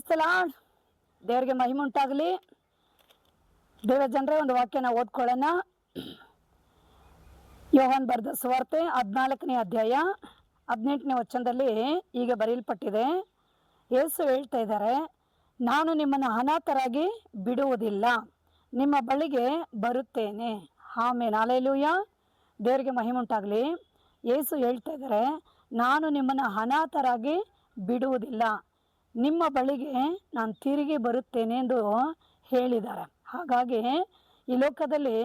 Praise the lord. ದೇವರಿಗೆ ಮಹಿಮೆ ಉಂಟಾಗಲಿ. ದೇವ ಜನರೇ, ಒಂದು ವಾಕ್ಯನ ಓದ್ಕೊಳ್ಳೋಣ. ಯೋಹಾನ್ ಬರೆದ ಸುವಾರ್ತೆ 14ನೇ ಅಧ್ಯಾಯ 18ನೇ ವಚನದಲ್ಲಿ ಈಗ ಬರೆಯಲ್ಪಟ್ಟಿದೆ. ಯೇಸು ಹೇಳ್ತಾ ಇದ್ದಾರೆ, ನಾನು ನಿಮ್ಮನ್ನು ಅನಾಥರಾಗಿ ಬಿಡುವುದಿಲ್ಲ, ನಿಮ್ಮ ಬಳಿಗೆ ಬರುತ್ತೇನೆ. Amen, hallelujah. ದೇವರಿಗೆ ಮಹಿಮೆ ಉಂಟಾಗಲಿ. ಯೇಸು ಹೇಳ್ತಾ ಇದ್ದಾರೆ, ನಾನು ನಿಮ್ಮನ್ನು ಅನಾಥರಾಗಿ ಬಿಡುವುದಿಲ್ಲ, ನಿಮ್ಮ ಬಳಿಗೆ ನಾನು ತಿರುಗಿ ಬರುತ್ತೇನೆ ಎಂದು ಹೇಳಿದ್ದಾರೆ. ಹಾಗಾಗಿ ಈ ಲೋಕದಲ್ಲಿ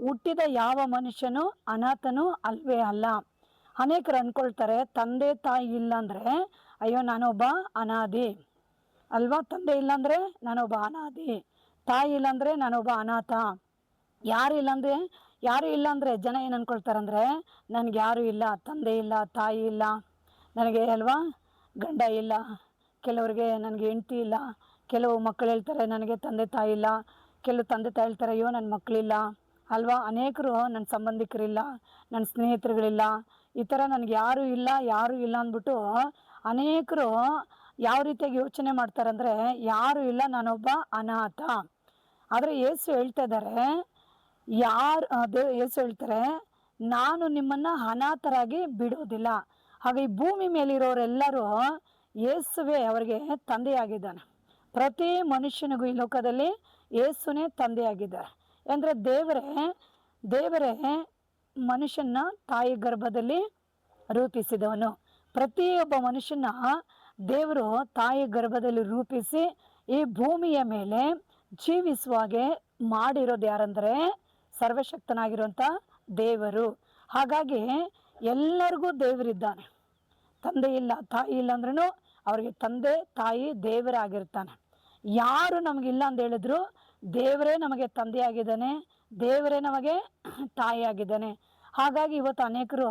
ಹುಟ್ಟಿದ ಯಾವ ಮನುಷ್ಯನು ಅನಾಥನೂ ಅಲ್ವೇ ಅಲ್ಲ. ಅನೇಕರು ಅಂದ್ಕೊಳ್ತಾರೆ, ತಂದೆ ತಾಯಿ ಇಲ್ಲಾಂದರೆ ಅಯ್ಯೋ ನಾನೊಬ್ಬ ಅನಾದಿ ಅಲ್ವಾ, ತಂದೆ ಇಲ್ಲಾಂದರೆ ನಾನೊಬ್ಬ ಅನಾದಿ, ತಾಯಿ ಇಲ್ಲಾಂದರೆ ನಾನೊಬ್ಬ ಅನಾಥ. ಯಾರು ಇಲ್ಲಾಂದರೆ ಜನ ಏನು ಅಂದ್ಕೊಳ್ತಾರಂದರೆ, ನನಗೆ ಯಾರೂ ಇಲ್ಲ, ತಂದೆ ಇಲ್ಲ, ತಾಯಿ ಇಲ್ಲ, ನನಗೆ ಅಲ್ವಾ ಗಂಡ ಇಲ್ಲ, ಕೆಲವರಿಗೆ ನನಗೆ ಹೆಂಡತಿ ಇಲ್ಲ, ಕೆಲವು ಮಕ್ಕಳು ಹೇಳ್ತಾರೆ ನನಗೆ ತಂದೆ ತಾಯಿ ಇಲ್ಲ, ಕೆಲವು ತಂದೆ ತಾಯಿ ಹೇಳ್ತಾರೆ ಅಯ್ಯೋ ನನ್ನ ಮಕ್ಕಳಿಲ್ಲ ಅಲ್ವಾ. ಅನೇಕರು ನನ್ನ ಸಂಬಂಧಿಕರಿಲ್ಲ, ನನ್ನ ಸ್ನೇಹಿತರುಗಳಿಲ್ಲ, ಈ ಥರ ನನಗೆ ಯಾರೂ ಇಲ್ಲ ಅಂದ್ಬಿಟ್ಟು ಅನೇಕರು ಯಾವ ರೀತಿಯಾಗಿ ಯೋಚನೆ ಮಾಡ್ತಾರಂದರೆ, ಯಾರೂ ಇಲ್ಲ, ನಾನೊಬ್ಬ ಅನಾಥ. ಆದರೆ ಯೇಸು ಹೇಳ್ತಾ ಇದ್ದಾರೆ, ಯೇಸು ಹೇಳ್ತಾರೆ, ನಾನು ನಿಮ್ಮನ್ನು ಅನಾಥರಾಗಿ ಬಿಡೋದಿಲ್ಲ. ಹಾಗೆ ಈ ಭೂಮಿ ಮೇಲಿರೋರೆಲ್ಲರೂ ಯೇಸುವೇ ಅವರಿಗೆ ತಂದೆಯಾಗಿದ್ದಾನೆ. ಪ್ರತಿ ಮನುಷ್ಯನಿಗೂ ಈ ಲೋಕದಲ್ಲಿ ಯೇಸುನೇ ತಂದೆಯಾಗಿದ್ದಾರೆ. ಅಂದರೆ ದೇವರೇ ಮನುಷ್ಯನ ತಾಯಿ ಗರ್ಭದಲ್ಲಿ ರೂಪಿಸಿದವನು. ಪ್ರತಿಯೊಬ್ಬ ಮನುಷ್ಯನ ದೇವರು ತಾಯಿ ಗರ್ಭದಲ್ಲಿ ರೂಪಿಸಿ ಈ ಭೂಮಿಯ ಮೇಲೆ ಜೀವಿಸುವಾಗೆ ಮಾಡಿರೋದು ಯಾರಂದರೆ ಸರ್ವಶಕ್ತನಾಗಿರುವಂಥ ದೇವರು. ಹಾಗಾಗಿ ಎಲ್ಲರಿಗೂ ದೇವರಿದ್ದಾನೆ. ತಂದೆ ಇಲ್ಲ, ತಾಯಿ ಇಲ್ಲ ಅಂದ್ರೂ ಅವ್ರಿಗೆ ತಂದೆ ತಾಯಿ ದೇವರಾಗಿರ್ತಾನೆ. ಯಾರು ನಮಗಿಲ್ಲ ಅಂತ ಹೇಳಿದ್ರು ದೇವರೇ ನಮಗೆ ತಂದೆಯಾಗಿದ್ದಾನೆ, ದೇವರೇ ನಮಗೆ ತಾಯಿಯಾಗಿದ್ದಾನೆ. ಹಾಗಾಗಿ ಇವತ್ತು ಅನೇಕರು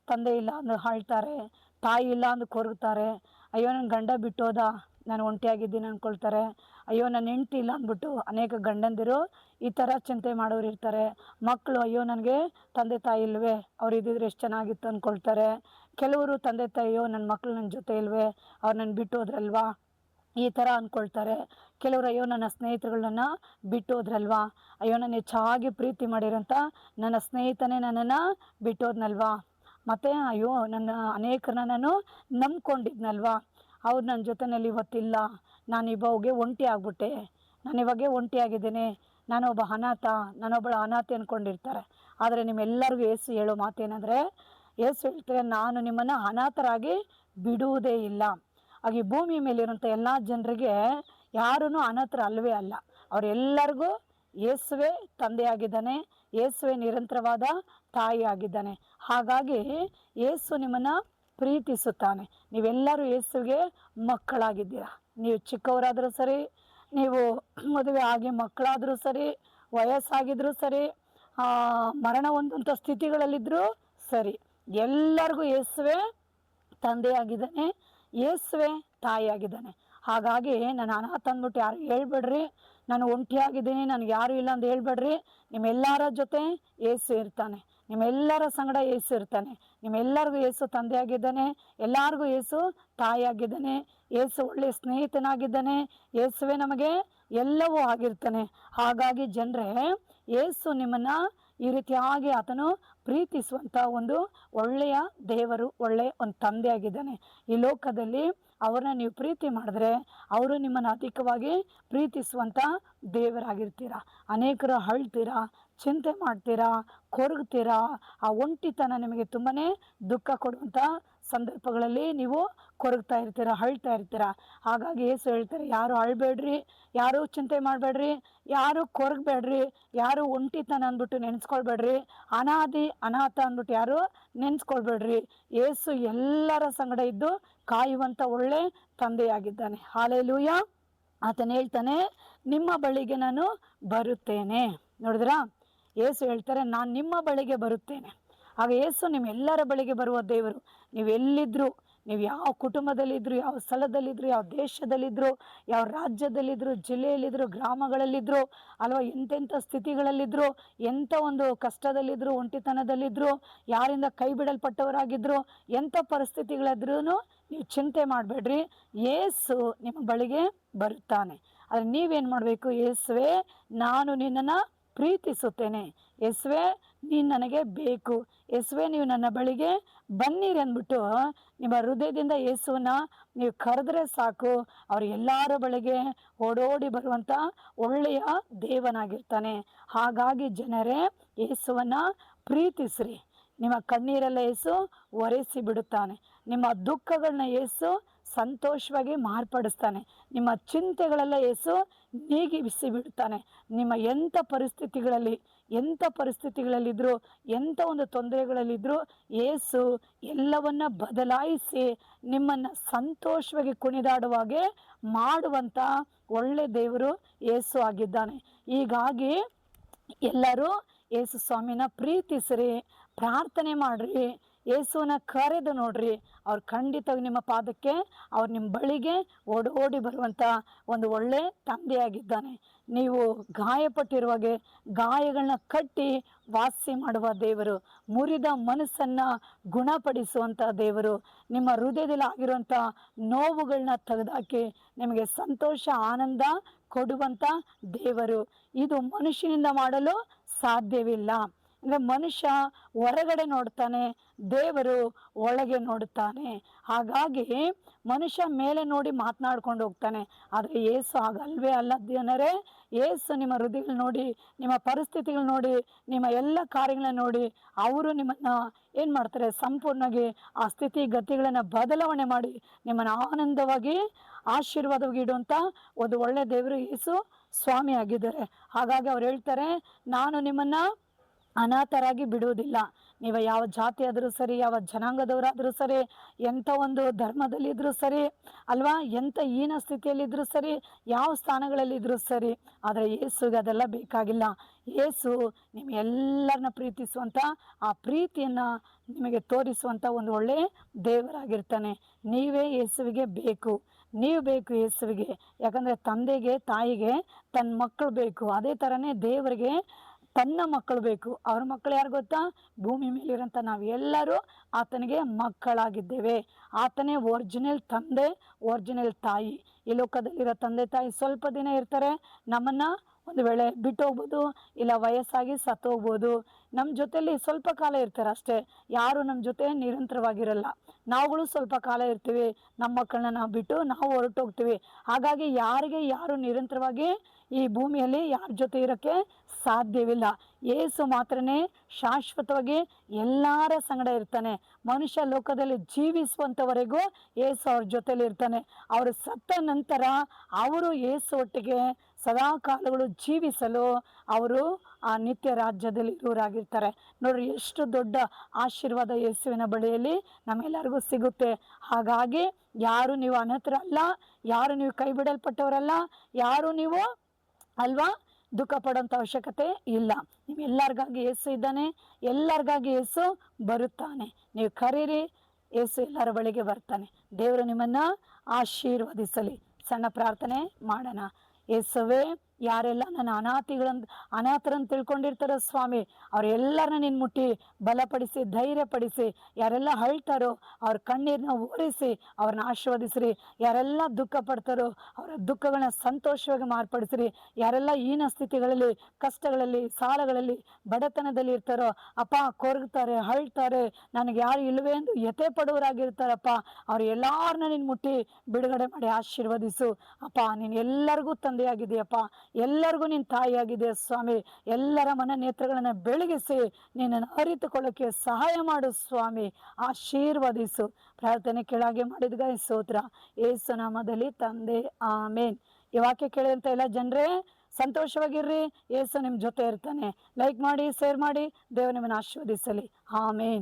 ತಂದೆ ಇಲ್ಲ ಅಂದ್ರೆ ಅಳ್ತಾರೆ, ತಾಯಿ ಇಲ್ಲ ಅಂದ್ರೆ ಕೊರಗ್ತಾರೆ. ಅಯ್ಯೋ ನನ್ನ ಗಂಡ ಬಿಟ್ಟೋದ, ನಾನು ಒಂಟಿಯಾಗಿದ್ದೀನಿ ಅಂದ್ಕೊಳ್ತಾರೆ. ಅಯ್ಯೋ ನನ್ನ ಹೆಂಡತಿ ಇಲ್ಲ ಅಂದ್ಬಿಟ್ಟು ಅನೇಕ ಗಂಡಂದಿರು ಈ ಥರ ಚಿಂತೆ ಮಾಡೋರು ಇರ್ತಾರೆ. ಮಕ್ಕಳು ಅಯ್ಯೋ ನನಗೆ ತಂದೆ ತಾಯಿ ಇಲ್ವೇ, ಅವ್ರು ಇದ್ದಿದ್ರೆ ಎಷ್ಟು ಚೆನ್ನಾಗಿತ್ತು ಅಂದ್ಕೊಳ್ತಾರೆ. ಕೆಲವರು ತಂದೆ ತಾಯಿಯೋ ನನ್ನ ಮಕ್ಕಳು ನನ್ನ ಜೊತೆ ಇಲ್ವೇ, ಅವ್ರು ನನ್ನ ಬಿಟ್ಟು ಹೋದ್ರಲ್ವಾ, ಈ ಥರ ಅಂದ್ಕೊಳ್ತಾರೆ. ಕೆಲವರು ಅಯ್ಯೋ ನನ್ನ ಸ್ನೇಹಿತರುಗಳನ್ನ ಬಿಟ್ಟು ಹೋದ್ರಲ್ವಾ, ಅಯ್ಯೋ ನಾನು ಹೆಚ್ಚಾಗಿ ಪ್ರೀತಿ ಮಾಡಿರೋಂಥ ನನ್ನ ಸ್ನೇಹಿತನೇ ನನ್ನನ್ನು ಬಿಟ್ಟೋದ್ನಲ್ವಾ, ಮತ್ತು ಅಯ್ಯೋ ನನ್ನ ಅನೇಕರನ್ನ ನಾನು ನಂಬ್ಕೊಂಡಿದ್ನಲ್ವಾ, ಅವ್ರು ನನ್ನ ಜೊತೆಯಲ್ಲಿ ಇವತ್ತಿಲ್ಲ, ನಾನಿವಾಗ ಒಂಟಿಯಾಗಿದ್ದೇನೆ, ನಾನೊಬ್ಬ ನಾನೊಬ್ಬಳ ಅನಾಥೆ ಅಂದ್ಕೊಂಡಿರ್ತಾರೆ. ಆದರೆ ನಿಮ್ಮೆಲ್ಲರಿಗೂ ಯೇಸು ಹೇಳೋ ಮಾತೇನೆಂದರೆ, ಯೇಸು ಹೇಳ್ತಾರೆ, ನಾನು ನಿಮ್ಮನ್ನು ಅನಾಥರಾಗಿ ಬಿಡುವುದೇ ಇಲ್ಲ. ಹಾಗೆ ಭೂಮಿ ಮೇಲಿರುವಂಥ ಎಲ್ಲ ಜನರಿಗೆ ಯಾರೂ ಅನಾಥರು ಅಲ್ಲವೇ ಅಲ್ಲ. ಅವರೆಲ್ಲರಿಗೂ ಯೇಸುವೇ ತಂದೆಯಾಗಿದ್ದಾನೆ, ಯೇಸುವೇ ನಿರಂತರವಾದ ತಾಯಿ ಆಗಿದ್ದಾನೆ. ಹಾಗಾಗಿ ಯೇಸು ನಿಮ್ಮನ್ನು ಪ್ರೀತಿಸುತ್ತಾನೆ. ನೀವೆಲ್ಲರೂ ಯೇಸುವಿಗೆ ಮಕ್ಕಳಾಗಿದ್ದೀರಾ. ನೀವು ಚಿಕ್ಕವರಾದರೂ ಸರಿ, ನೀವು ಮದುವೆ ಆಗಿ ಮಕ್ಕಳಾದರೂ ಸರಿ, ವಯಸ್ಸಾಗಿದ್ರೂ ಸರಿ, ಮರಣ ಹೊಂದುವಂಥ ಸ್ಥಿತಿಗಳಲ್ಲಿದ್ದರೂ ಸರಿ, ಎಲ್ಲರಿಗೂ ಯೇಸುವೇ ತಂದೆಯಾಗಿದ್ದಾನೆ, ಯೇಸುವೇ ತಾಯಿಯಾಗಿದ್ದಾನೆ. ಹಾಗಾಗಿ ನಾನು ಅನಾಥ ಅಂದ್ಬಿಟ್ಟು ಯಾರು ಹೇಳ್ಬೇಡ್ರಿ, ನಾನು ಒಂಟಿಯಾಗಿದ್ದೀನಿ, ನನಗೆ ಯಾರೂ ಇಲ್ಲ ಅಂತ ಹೇಳ್ಬೇಡ್ರಿ. ನಿಮ್ಮೆಲ್ಲರ ಜೊತೆ ಯೇಸು ಇರ್ತಾನೆ, ನಿಮ್ಮೆಲ್ಲರ ಸಂಗಡ ಯೇಸು ಇರ್ತಾನೆ. ನಿಮ್ಮೆಲ್ಲರಿಗೂ ಯೇಸು ತಂದೆಯಾಗಿದ್ದಾನೆ, ಎಲ್ಲರಿಗೂ ಯೇಸು ತಾಯಿಯಾಗಿದ್ದಾನೆ, ಯೇಸು ಒಳ್ಳೆಯ ಸ್ನೇಹಿತನಾಗಿದ್ದಾನೆ, ಯೇಸುವೇ ನಮಗೆ ಎಲ್ಲವೂ ಆಗಿರ್ತಾನೆ. ಹಾಗಾಗಿ ಜನರೇ, ಯೇಸು ನಿಮ್ಮನ್ನು ಈ ರೀತಿಯಾಗಿ ಆತನು ಪ್ರೀತಿಸುವಂಥ ಒಂದು ಒಳ್ಳೆಯ ದೇವರು, ಒಳ್ಳೆಯ ಒಂದು ತಂದೆಯಾಗಿದ್ದಾನೆ. ಈ ಲೋಕದಲ್ಲಿ ಅವ್ರನ್ನ ನೀವು ಪ್ರೀತಿ ಮಾಡಿದ್ರೆ ಅವರು ನಿಮ್ಮನ್ನು ಅಧಿಕವಾಗಿ ಪ್ರೀತಿಸುವಂಥ ದೇವರಾಗಿರ್ತೀರ. ಅನೇಕರು ಅಳ್ತೀರಾ, ಚಿಂತೆ ಮಾಡ್ತೀರಾ, ಕೊರಗ್ತೀರಾ. ಆ ಒಂಟಿತನ ನಿಮಗೆ ತುಂಬಾ ದುಃಖ ಕೊಡುವಂಥ ಸಂದರ್ಭಗಳಲ್ಲಿ ನೀವು ಕೊರಗ್ತಾ ಇರ್ತೀರ, ಅಳ್ತಾ ಇರ್ತೀರ. ಹಾಗಾಗಿ ಯೇಸು ಹೇಳ್ತಾರೆ, ಯಾರು ಅಳ್ಬೇಡ್ರಿ, ಯಾರು ಚಿಂತೆ ಮಾಡಬೇಡ್ರಿ, ಯಾರು ಕೊರಗಬೇಡ್ರಿ, ಯಾರು ಒಂಟಿತನ ಅಂದ್ಬಿಟ್ಟು ನೆನೆಸ್ಕೊಳ್ಬೇಡ್ರಿ, ಅನಾಥ ಅಂದ್ಬಿಟ್ಟು ಯಾರು ನೆನೆಸ್ಕೊಳ್ಬೇಡ್ರಿ. ಯೇಸು ಎಲ್ಲರ ಸಂಗಡ ಇದ್ದು ಕಾಯುವಂಥ ಒಳ್ಳೆ ತಂದೆಯಾಗಿದ್ದಾನೆ. ಹಲ್ಲೆಲೂಯಾ. ಆತನು ಹೇಳ್ತಾನೆ, ನಿಮ್ಮ ಬಳಿಗೆ ನಾನು ಬರುತ್ತೇನೆ. ನೋಡಿದ್ರಾ, ಯೇಸು ಹೇಳ್ತಾರೆ, ನಾನು ನಿಮ್ಮ ಬಳಿಗೆ ಬರುತ್ತೇನೆ. ಆಗ ಯೇಸು ನಿಮ್ಮೆಲ್ಲರ ಬಳಿಗೆ ಬರುವ ದೇವರು. ನೀವೆಲ್ಲಿದ್ದರೂ, ನೀವು ಯಾವ ಕುಟುಂಬದಲ್ಲಿದ್ದರು, ಯಾವ ಸ್ಥಳದಲ್ಲಿದ್ದರು, ಯಾವ ದೇಶದಲ್ಲಿದ್ದರು, ಯಾವ ರಾಜ್ಯದಲ್ಲಿದ್ದರು, ಜಿಲ್ಲೆಯಲ್ಲಿದ್ದರು, ಗ್ರಾಮಗಳಲ್ಲಿದ್ದರು, ಅಲ್ವಾ, ಎಂತೆಂಥ ಸ್ಥಿತಿಗಳಲ್ಲಿದ್ದರು, ಎಂಥ ಒಂದು ಕಷ್ಟದಲ್ಲಿದ್ದರು, ಒಂಟಿತನದಲ್ಲಿದ್ದರು, ಯಾರಿಂದ ಕೈ ಬಿಡಲ್ಪಟ್ಟವರಾಗಿದ್ದರು, ಎಂಥ ಪರಿಸ್ಥಿತಿಗಳಿದ್ರೂ ನೀವು ಚಿಂತೆ ಮಾಡಬೇಡ್ರಿ. ಯೇಸು ನಿಮ್ಮ ಬಳಿಗೆ ಬರುತ್ತಾನೆ. ಆದರೆ ನೀವೇನು ಮಾಡಬೇಕು? ಯೇಸುವೆ, ನಾನು ನಿನ್ನನ್ನು ಪ್ರೀತಿಸುತ್ತೇನೆ. ಯೇಸುವೆ, ನೀನು ನನಗೆ ಬೇಕು. ಯೇಸುವೆ, ನೀವು ನನ್ನ ಬಳಿಗೆ ಬನ್ನಿರಿ ಅಂದ್ಬಿಟ್ಟು ನಿಮ್ಮ ಹೃದಯದಿಂದ ಯೇಸುವನ್ನ ನೀವು ಕರೆದ್ರೆ ಸಾಕು, ಅವ್ರು ಎಲ್ಲರ ಬಳಿಗೆ ಓಡೋಡಿ ಬರುವಂಥ ಒಳ್ಳೆಯ ದೇವನಾಗಿರ್ತಾನೆ. ಹಾಗಾಗಿ ಜನರೇ, ಯೇಸುವನ್ನ ಪ್ರೀತಿಸ್ರಿ. ನಿಮ್ಮ ಕಣ್ಣೀರೆಲ್ಲ ಯೇಸು ಒರೆಸಿ ಬಿಡುತ್ತಾನೆ. ನಿಮ್ಮ ದುಃಖಗಳನ್ನ ಯೇಸು ಸಂತೋಷವಾಗಿ ಮಾರ್ಪಡಿಸ್ತಾನೆ. ನಿಮ್ಮ ಚಿಂತೆಗಳೆಲ್ಲ ಯೇಸು ನೀಗಿಸಿ ಬಿಡ್ತಾನೆ. ನಿಮ್ಮ ಎಂಥ ಪರಿಸ್ಥಿತಿಗಳಲ್ಲಿದ್ದರೂ, ಎಂಥ ಒಂದು ತೊಂದರೆಗಳಲ್ಲಿದ್ದರೂ ಯೇಸು ಎಲ್ಲವನ್ನ ಬದಲಾಯಿಸಿ ನಿಮ್ಮನ್ನು ಸಂತೋಷವಾಗಿ ಕುಣಿದಾಡುವಾಗೆ ಮಾಡುವಂಥ ಒಳ್ಳೆ ದೇವರು ಯೇಸು ಆಗಿದ್ದಾನೆ. ಹೀಗಾಗಿ ಎಲ್ಲರೂ ಯೇಸು ಸ್ವಾಮಿನ ಪ್ರೀತಿಸ್ರಿ, ಪ್ರಾರ್ಥನೆ ಮಾಡಿರಿ, ಯೇಸುವನ್ನ ಕರೆದು ನೋಡ್ರಿ. ಅವ್ರು ಖಂಡಿತವಾಗಿ ನಿಮ್ಮ ಪಾದಕ್ಕೆ, ಅವ್ರು ನಿಮ್ಮ ಬಳಿಗೆ ಓಡೋಡಿ ಬರುವಂಥ ಒಂದು ಒಳ್ಳೆ ತಂದೆಯಾಗಿದ್ದಾನೆ. ನೀವು ಗಾಯಪಟ್ಟಿರುವಾಗೆ ಗಾಯಗಳನ್ನ ಕಟ್ಟಿ ವಾಸಿ ಮಾಡುವ ದೇವರು, ಮುರಿದ ಮನಸ್ಸನ್ನು ಗುಣಪಡಿಸುವಂಥ ದೇವರು, ನಿಮ್ಮ ಹೃದಯದಲ್ಲಿ ಆಗಿರುವಂಥ ನೋವುಗಳನ್ನ ತೆಗೆದಾಕಿ ನಿಮಗೆ ಸಂತೋಷ ಆನಂದ ಕೊಡುವಂಥ ದೇವರು. ಇದು ಮನುಷ್ಯನಿಂದ ಮಾಡಲು ಸಾಧ್ಯವಿಲ್ಲ. ಅಂದರೆ ಮನುಷ್ಯ ಹೊರಗಡೆ ನೋಡ್ತಾನೆ, ದೇವರು ಒಳಗೆ ನೋಡುತ್ತಾನೆ. ಹಾಗಾಗಿ ಮನುಷ್ಯ ಮೇಲೆ ನೋಡಿ ಮಾತನಾಡ್ಕೊಂಡು ಹೋಗ್ತಾನೆ, ಆದರೆ ಯೇಸು ಹಾಗಲ್ವೇ ಅಲ್ಲ ಜನರೇ. ಯೇಸು ನಿಮ್ಮ ಹೃದಯಗಳು ನೋಡಿ, ನಿಮ್ಮ ಪರಿಸ್ಥಿತಿಗಳು ನೋಡಿ, ನಿಮ್ಮ ಎಲ್ಲ ಕಾರ್ಯಗಳನ್ನ ನೋಡಿ ಅವರು ನಿಮ್ಮನ್ನು ಏನು ಮಾಡ್ತಾರೆ? ಸಂಪೂರ್ಣವಾಗಿ ಆ ಸ್ಥಿತಿ ಗತಿಗಳನ್ನು ಬದಲಾವಣೆ ಮಾಡಿ ನಿಮ್ಮನ್ನು ಆನಂದವಾಗಿ ಆಶೀರ್ವಾದವಾಗಿ ಇಡುವಂಥ ಒಂದು ಒಳ್ಳೆಯ ದೇವರು ಯೇಸು ಸ್ವಾಮಿ ಆಗಿದ್ದಾರೆ. ಹಾಗಾಗಿ ಅವ್ರು ಹೇಳ್ತಾರೆ, ನಾನು ನಿಮ್ಮನ್ನು ಅನಾಥರಾಗಿ ಬಿಡುವುದಿಲ್ಲ. ನೀವು ಯಾವ ಜಾತಿಯಾದರೂ ಸರಿ, ಯಾವ ಜನಾಂಗದವರಾದರೂ ಸರಿ, ಎಂಥ ಒಂದು ಧರ್ಮದಲ್ಲಿದ್ದರೂ ಸರಿ, ಅಲ್ವಾ, ಎಂಥ ಹೀನ ಸ್ಥಿತಿಯಲ್ಲಿದ್ದರೂ ಸರಿ, ಯಾವ ಸ್ಥಾನಗಳಲ್ಲಿದ್ದರೂ ಸರಿ, ಆದರೆ ಯೇಸುಗೆ ಅದೆಲ್ಲ ಬೇಕಾಗಿಲ್ಲ. ಯೇಸು ನಿಮ್ಮೆಲ್ಲರನ್ನ ಪ್ರೀತಿಸುವಂಥ, ಆ ಪ್ರೀತಿಯನ್ನು ನಿಮಗೆ ತೋರಿಸುವಂಥ ಒಂದು ಒಳ್ಳೆಯ ದೇವರಾಗಿರ್ತಾನೆ. ನೀವೇ ಯೇಸುವಿಗೆ ಬೇಕು, ನೀವು ಬೇಕು ಯೇಸುವಿಗೆ. ಯಾಕಂದರೆ ತಂದೆಗೆ, ತಾಯಿಗೆ ತನ್ನ ಮಕ್ಕಳು ಬೇಕು, ಅದೇ ಥರನೇ ದೇವರಿಗೆ ತನ್ನ ಮಕ್ಕಳು ಬೇಕು. ಅವ್ರ ಮಕ್ಕಳು ಯಾರು ಗೊತ್ತಾ? ಭೂಮಿ ಮೇಲಿರೋಂಥ ನಾವೆಲ್ಲರೂ ಆತನಿಗೆ ಮಕ್ಕಳಾಗಿದ್ದೇವೆ. ಆತನೇ ಒರಿಜಿನಲ್ ತಂದೆ, ಒರಿಜಿನಲ್ ತಾಯಿ. ಈ ಲೋಕದಲ್ಲಿರೋ ತಂದೆ ತಾಯಿ ಸ್ವಲ್ಪ ದಿನ ಇರ್ತಾರೆ, ನಮ್ಮನ್ನು ಒಂದು ವೇಳೆ ಬಿಟ್ಟು ಹೋಗ್ಬೋದು, ಇಲ್ಲ ವಯಸ್ಸಾಗಿ ಸತ್ತು ಹೋಗ್ಬೋದು. ನಮ್ಮ ಜೊತೆಯಲ್ಲಿ ಸ್ವಲ್ಪ ಕಾಲ ಇರ್ತಾರೆ ಅಷ್ಟೇ, ಯಾರು ನಮ್ಮ ಜೊತೆ ನಿರಂತರವಾಗಿರಲ್ಲ. ನಾವುಗಳು ಸ್ವಲ್ಪ ಕಾಲ ಇರ್ತೀವಿ, ನಮ್ಮ ಮಕ್ಕಳನ್ನ ನಾವು ಬಿಟ್ಟು ನಾವು ಹೊರಟೋಗ್ತೀವಿ. ಹಾಗಾಗಿ ಯಾರು ನಿರಂತರವಾಗಿ ಈ ಭೂಮಿಯಲ್ಲಿ ಯಾರ ಜೊತೆ ಇರೋಕ್ಕೆ ಸಾಧ್ಯವಿಲ್ಲ. ಯೇಸು ಮಾತ್ರನೇ ಶಾಶ್ವತವಾಗಿ ಎಲ್ಲರ ಸಂಗಡ ಇರ್ತಾನೆ. ಮನುಷ್ಯ ಲೋಕದಲ್ಲಿ ಜೀವಿಸುವಂಥವರೆಗೂ ಯೇಸು ಅವ್ರ ಜೊತೆಲಿ ಇರ್ತಾನೆ. ಅವರು ಸತ್ತ ನಂತರ ಅವರು ಯೇಸು ಒಟ್ಟಿಗೆ ಸದಾ ಕಾಲಗಳು ಜೀವಿಸಲು ಅವರು ಆ ನಿತ್ಯ ರಾಜ್ಯದಲ್ಲಿ ಇರುವರಾಗಿರ್ತಾರೆ. ನೋಡ್ರಿ, ಎಷ್ಟು ದೊಡ್ಡ ಆಶೀರ್ವಾದ ಯೇಸುವಿನ ಬಳಿಯಲ್ಲಿ ನಮ್ಮೆಲ್ಲರಿಗೂ ಸಿಗುತ್ತೆ. ಹಾಗಾಗಿ ಯಾರು ನೀವು ಅನಾಥರಲ್ಲ, ಯಾರು ನೀವು ಕೈ ಬಿಡಲ್ಪಟ್ಟವರಲ್ಲ, ಯಾರು ನೀವು ಅಲ್ವಾ ದುಃಖ ಪಡೋಂಥ ಅವಶ್ಯಕತೆ ಇಲ್ಲ. ನಿಮ್ಮೆಲ್ಲರಿಗಾಗಿ ಯೇಸು ಇದ್ದಾನೆ, ಎಲ್ಲರಿಗಾಗಿ ಯೇಸು ಬರುತ್ತಾನೆ. ನೀವು ಕರೀರಿ, ಯೇಸು ಎಲ್ಲರ ಬಳಿಗೆ ಬರ್ತಾನೆ. ದೇವರು ನಿಮ್ಮನ್ನು ಆಶೀರ್ವದಿಸಲಿ. ಸಣ್ಣ ಪ್ರಾರ್ಥನೆ ಮಾಡೋಣ. ಯೇಸುವೇ, ಯಾರೆಲ್ಲ ನನ್ನ ಅನಾಥರನ್ನು ತಿಳ್ಕೊಂಡಿರ್ತಾರೋ ಸ್ವಾಮಿ, ಅವರೆಲ್ಲರನ್ನ ನೀನು ಮುಟ್ಟಿ ಬಲಪಡಿಸಿ, ಧೈರ್ಯಪಡಿಸಿ, ಯಾರೆಲ್ಲ ಅಳ್ತಾರೋ ಅವ್ರ ಕಣ್ಣೀರನ್ನ ಒರೆಸಿ ಅವ್ರನ್ನ ಆಶೀರ್ವದಿಸ್ರಿ. ಯಾರೆಲ್ಲ ದುಃಖ ಪಡ್ತಾರೋ ಅವರ ದುಃಖಗಳನ್ನ ಸಂತೋಷವಾಗಿ ಮಾರ್ಪಡಿಸ್ರಿ. ಯಾರೆಲ್ಲ ಹೀನ ಸ್ಥಿತಿಗಳಲ್ಲಿ, ಕಷ್ಟಗಳಲ್ಲಿ, ಸಾಲಗಳಲ್ಲಿ, ಬಡತನದಲ್ಲಿ ಇರ್ತಾರೋ ಅಪ್ಪ, ಕೊರಗ್ತಾರೆ, ಅಳ್ತಾರೆ, ನನಗೆ ಯಾರು ಇಲ್ಲವೇ ಎಂದು ಯಥೆ ಪಡುವರಾಗಿರ್ತಾರಪ್ಪ, ಅವ್ರು ಎಲ್ಲರನ್ನ ನೀನು ಮುಟ್ಟಿ ಬಿಡುಗಡೆ ಮಾಡಿ ಆಶೀರ್ವದಿಸು. ಅಪ್ಪ, ನೀನು ಎಲ್ಲರಿಗೂ ತಂದೆಯಾಗಿದೆಯಪ್ಪ, ಎಲ್ಲರಿಗೂ ನೀನು ತಾಯಿಯಾಗಿದೆ ಸ್ವಾಮಿ. ಎಲ್ಲರ ಮನ ನೇತ್ರಗಳನ್ನು ಬೆಳಗಿಸಿ ನಿನ್ನನ್ನು ಅರಿತುಕೊಳ್ಳೋಕ್ಕೆ ಸಹಾಯ ಮಾಡು ಸ್ವಾಮಿ. ಆಶೀರ್ವದಿಸು. ಪ್ರಾರ್ಥನೆ ಕೆಳಗೆ ಮಾಡಿದ್ಗ ಸ್ತೋತ್ರ. ಯೇಸು ನಾಮದಲ್ಲಿ ತಂದೆ, ಆಮೇನ್. ಈ ವಾಕ್ಯ ಕೇಳಿದಂಥ ಎಲ್ಲ ಜನರೇ ಸಂತೋಷವಾಗಿರ್ರಿ. ಯೇಸು ನಿಮ್ಮ ಜೊತೆ ಇರ್ತಾನೆ. ಲೈಕ್ ಮಾಡಿ, ಶೇರ್ ಮಾಡಿ. ದೇವರು ನಿಮ್ಮನ್ನು ಆಶೀರ್ವದಿಸಲಿ. ಆಮೇನ್.